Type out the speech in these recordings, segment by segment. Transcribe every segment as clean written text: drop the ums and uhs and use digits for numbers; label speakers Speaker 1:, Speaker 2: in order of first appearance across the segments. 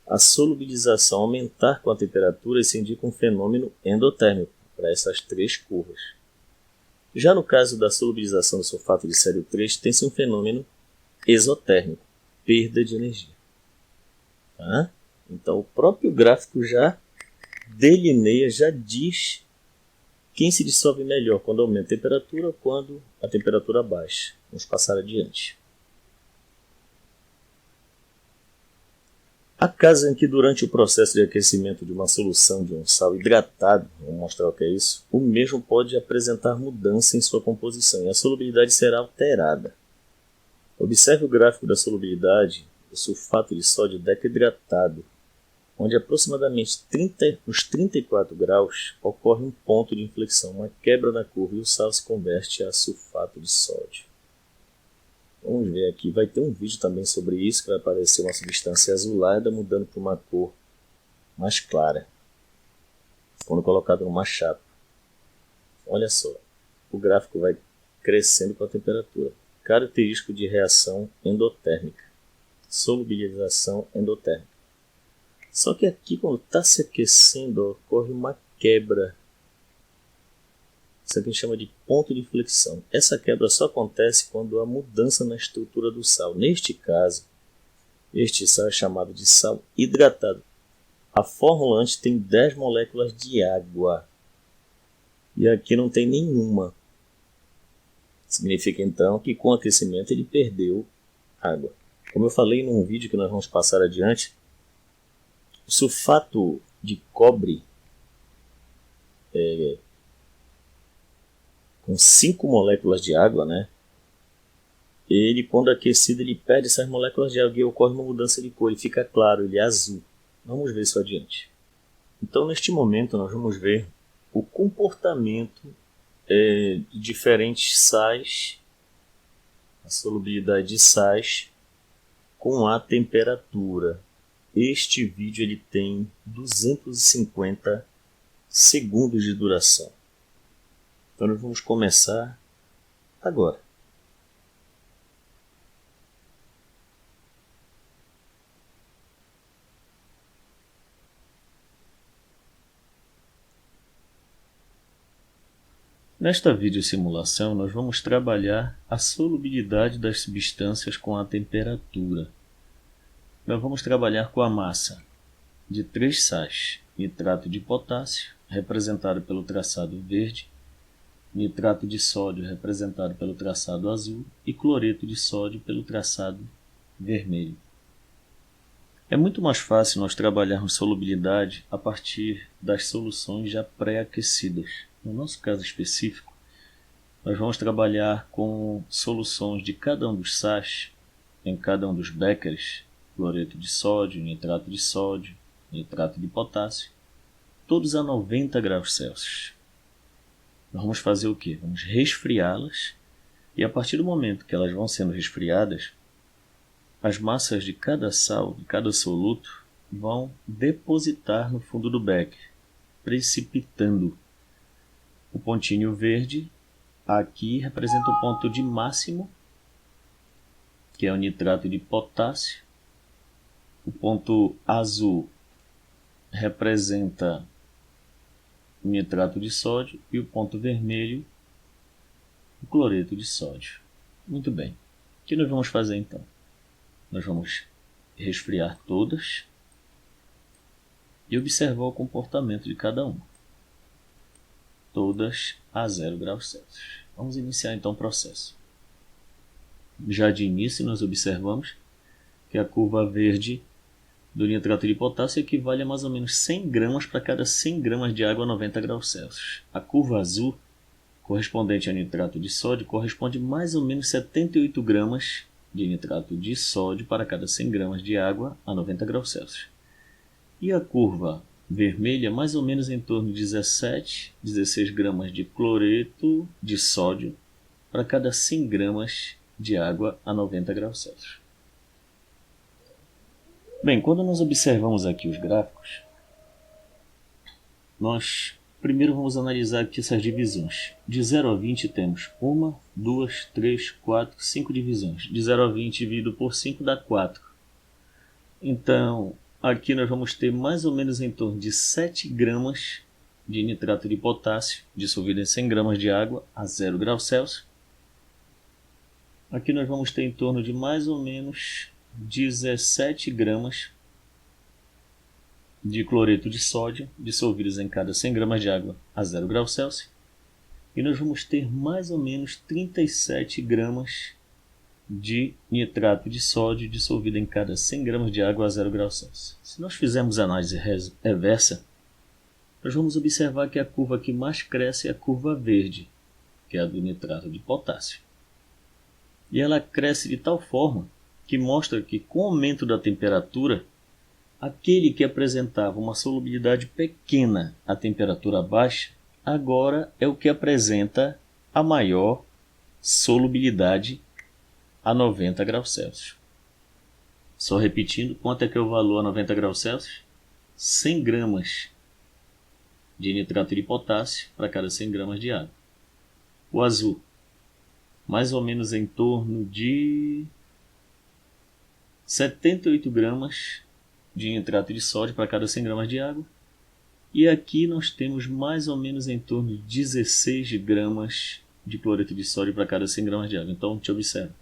Speaker 1: a solubilização aumentar com a temperatura, isso indica um fenômeno endotérmico para essas três curvas. Já no caso da solubilização do sulfato de sódio 3, tem-se um fenômeno exotérmico, perda de energia. Tá? Então o próprio gráfico já delineia, já diz quem se dissolve melhor, quando aumenta a temperatura ou quando a temperatura baixa. Vamos passar adiante. Há casos em que durante o processo de aquecimento de uma solução de um sal hidratado, vou mostrar o que é isso, o mesmo pode apresentar mudança em sua composição e a solubilidade será alterada. Observe o gráfico da solubilidade do sulfato de sódio decahidratado, onde aproximadamente nos 34 graus ocorre um ponto de inflexão, uma quebra na curva e o sal se converte a sulfato de sódio. Vamos ver aqui, vai ter um vídeo também sobre isso, que vai aparecer uma substância azulada mudando para uma cor mais clara, quando colocado numa chapa. Olha só, o gráfico vai crescendo com a temperatura, característico de reação endotérmica, solubilização endotérmica. Só que aqui, quando está se aquecendo, ocorre uma quebra. Isso aqui a gente chama de ponto de inflexão. Essa quebra só acontece quando há mudança na estrutura do sal. Neste caso, este sal é chamado de sal hidratado. A fórmula antes tem 10 moléculas de água. E aqui não tem nenhuma. Significa então que com o aquecimento ele perdeu água. Como eu falei num vídeo que nós vamos passar adiante, o sulfato de cobre com 5 moléculas de água, né? Ele, quando aquecido, ele perde essas moléculas de água e ocorre uma mudança de cor. Ele fica claro, ele é azul. Vamos ver isso adiante. Então, neste momento, nós vamos ver o comportamento de diferentes sais, a solubilidade de sais com a temperatura. Este vídeo ele tem 250 segundos de duração. Então nós vamos começar agora. Nesta videosimulação nós vamos trabalhar a solubilidade das substâncias com a temperatura. Nós vamos trabalhar com a massa de 3 sais: nitrato de potássio, representado pelo traçado verde, nitrato de sódio, representado pelo traçado azul, e cloreto de sódio pelo traçado vermelho. É muito mais fácil nós trabalharmos solubilidade a partir das soluções já pré-aquecidas. No nosso caso específico, nós vamos trabalhar com soluções de cada um dos sais, em cada um dos béqueres, cloreto de sódio, nitrato de potássio, todos a 90 graus Celsius. Nós vamos fazer o quê? Vamos resfriá-las, e a partir do momento que elas vão sendo resfriadas, as massas de cada sal, de cada soluto, vão depositar no fundo do becker, precipitando. O pontinho verde aqui representa o ponto de máximo, que é o nitrato de potássio. O ponto azul representa o nitrato de sódio e o ponto vermelho, o cloreto de sódio. Muito bem. O que nós vamos fazer então? Nós vamos resfriar todas e observar o comportamento de cada uma. Todas a 0 graus Celsius. Vamos iniciar então o processo. Já de início nós observamos que a curva verde do nitrato de potássio equivale a mais ou menos 100 gramas para cada 100 gramas de água a 90 graus Celsius. A curva azul, correspondente ao nitrato de sódio, corresponde mais ou menos 78 gramas de nitrato de sódio para cada 100 gramas de água a 90 graus Celsius. E a curva vermelha, mais ou menos em torno de 16 gramas de cloreto de sódio para cada 100 gramas de água a 90 graus Celsius. Bem, quando nós observamos aqui os gráficos, nós primeiro vamos analisar aqui essas divisões. De 0 a 20 temos 1, 2, 3, 4, 5 divisões. De 0 a 20 dividido por 5 dá 4. Então, aqui nós vamos ter mais ou menos em torno de 7 gramas de nitrato de potássio dissolvido em 100 gramas de água a 0 graus Celsius. Aqui nós vamos ter em torno de mais ou menos 17 gramas de cloreto de sódio dissolvidos em cada 100 gramas de água a 0 graus Celsius. E nós vamos ter mais ou menos 37 gramas de nitrato de sódio dissolvido em cada 100 gramas de água a 0 graus Celsius. Se nós fizermos análise reversa, nós vamos observar que a curva que mais cresce é a curva verde, que é a do nitrato de potássio. E ela cresce de tal forma que mostra que com o aumento da temperatura, aquele que apresentava uma solubilidade pequena a temperatura baixa, agora é o que apresenta a maior solubilidade a 90 graus Celsius. Só repetindo, quanto é que é o valor a 90 graus Celsius? 100 gramas de nitrato de potássio para cada 100 gramas de água. O azul, mais ou menos em torno de 78 gramas de nitrato de sódio para cada 100 gramas de água. E aqui nós temos mais ou menos em torno de 16 gramas de cloreto de sódio para cada 100 gramas de água. Então, te observa.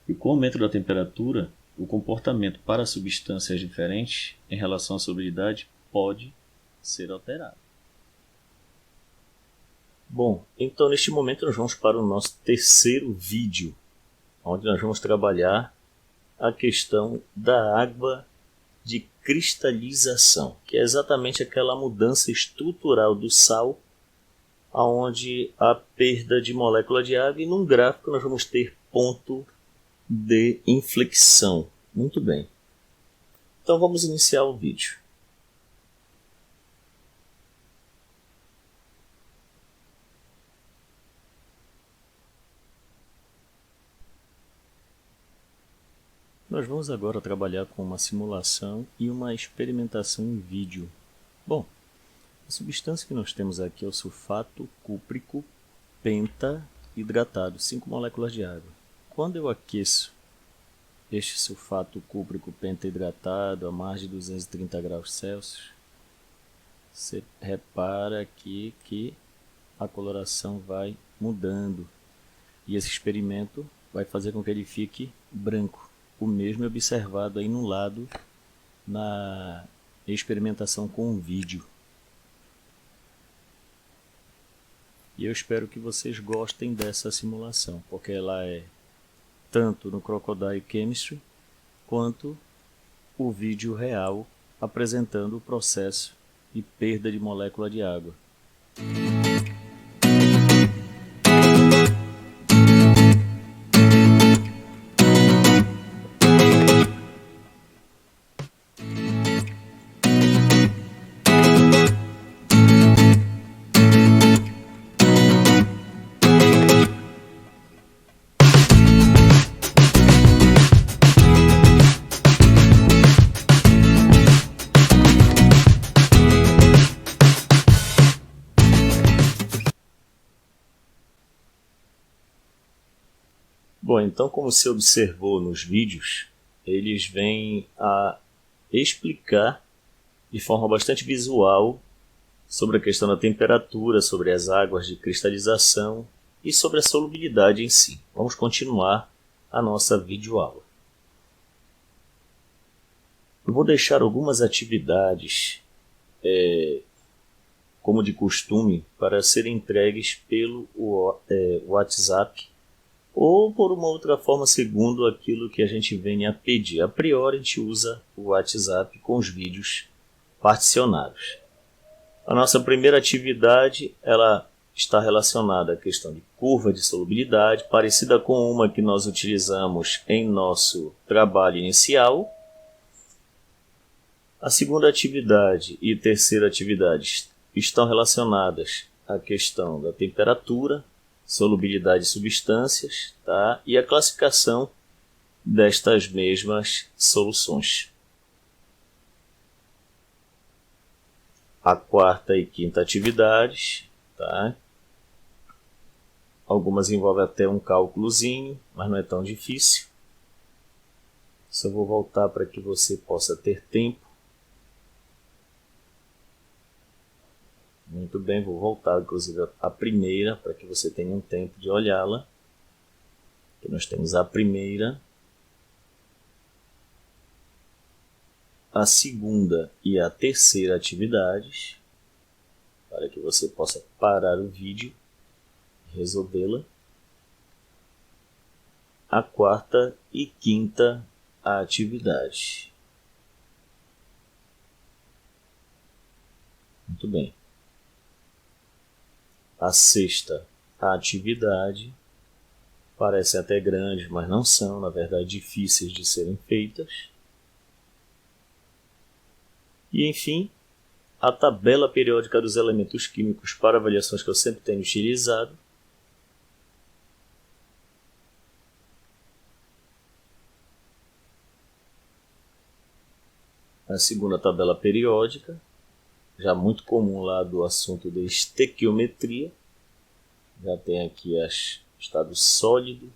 Speaker 1: E com o aumento da temperatura, o comportamento para substâncias diferentes em relação à solubilidade pode ser alterado.
Speaker 2: Bom, então neste momento nós vamos para o nosso terceiro vídeo, onde nós vamos trabalhar a questão da água de cristalização, que é exatamente aquela mudança estrutural do sal, onde há perda de molécula de água, e num gráfico nós vamos ter ponto de inflexão. Muito bem. Então vamos iniciar o vídeo. Nós vamos agora trabalhar com uma simulação e uma experimentação em vídeo. Bom, a substância que nós temos aqui é o sulfato cúprico penta-hidratado, 5 moléculas de água. Quando eu aqueço este sulfato cúprico penta-hidratado a mais de 230 graus Celsius, você repara aqui que a coloração vai mudando. E esse experimento vai fazer com que ele fique branco. O mesmo é observado aí no lado na experimentação com o vídeo. E eu espero que vocês gostem dessa simulação, porque ela é tanto no Crocodile Chemistry quanto o vídeo real apresentando o processo de perda de molécula de água. Bom, então como se observou nos vídeos, eles vêm a explicar de forma bastante visual sobre a questão da temperatura, sobre as águas de cristalização e sobre a solubilidade em si. Vamos continuar a nossa videoaula. Eu vou deixar algumas atividades, como de costume, para serem entregues pelo WhatsApp ou por uma outra forma segundo aquilo que a gente venha a pedir. A priori a gente usa o WhatsApp com os vídeos particionados. A nossa primeira atividade ela está relacionada à questão de curva de solubilidade, parecida com uma que nós utilizamos em nosso trabalho inicial. A segunda atividade e terceira atividade estão relacionadas à questão da temperatura, solubilidade de substâncias, tá? E a classificação destas mesmas soluções. A quarta e quinta atividades, tá? Algumas envolvem até um cálculozinho, mas não é tão difícil. Só vou voltar para que você possa ter tempo Muito bem, vou voltar inclusive à primeira para que você tenha um tempo de olhá-la. Aqui nós temos a primeira, a segunda e a terceira atividades, para que você possa parar o vídeo e resolvê-la. A quarta e quinta atividade. Muito bem. A sexta atividade. Parecem até grandes, mas não são, na verdade, difíceis de serem feitas. E, enfim, a tabela periódica dos elementos químicos para avaliações que eu sempre tenho utilizado. A segunda tabela periódica, já muito comum lá do assunto de estequiometria. Já tem aqui estado sólido,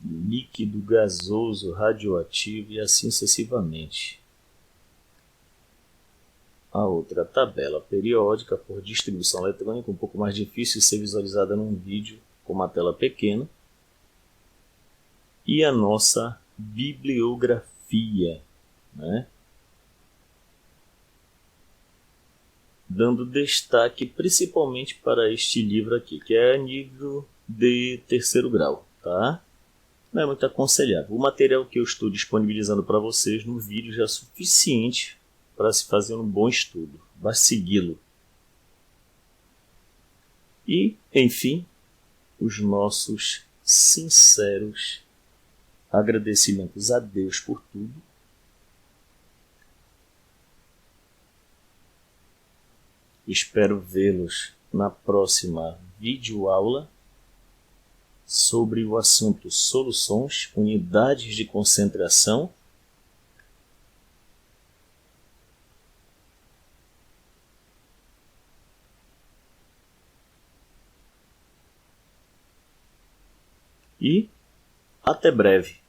Speaker 2: líquido, gasoso, radioativo e assim sucessivamente. A outra tabela periódica por distribuição eletrônica, um pouco mais difícil de ser visualizada num vídeo com uma tela pequena. E a nossa bibliografia, né? Dando destaque principalmente para este livro aqui, que é nível de terceiro grau, tá? Não é muito aconselhável. O material que eu estou disponibilizando para vocês no vídeo já é suficiente para se fazer um bom estudo. Basta segui-lo. E, enfim, os nossos sinceros agradecimentos a Deus por tudo. Espero vê-los na próxima videoaula sobre o assunto soluções, unidades de concentração. E até breve.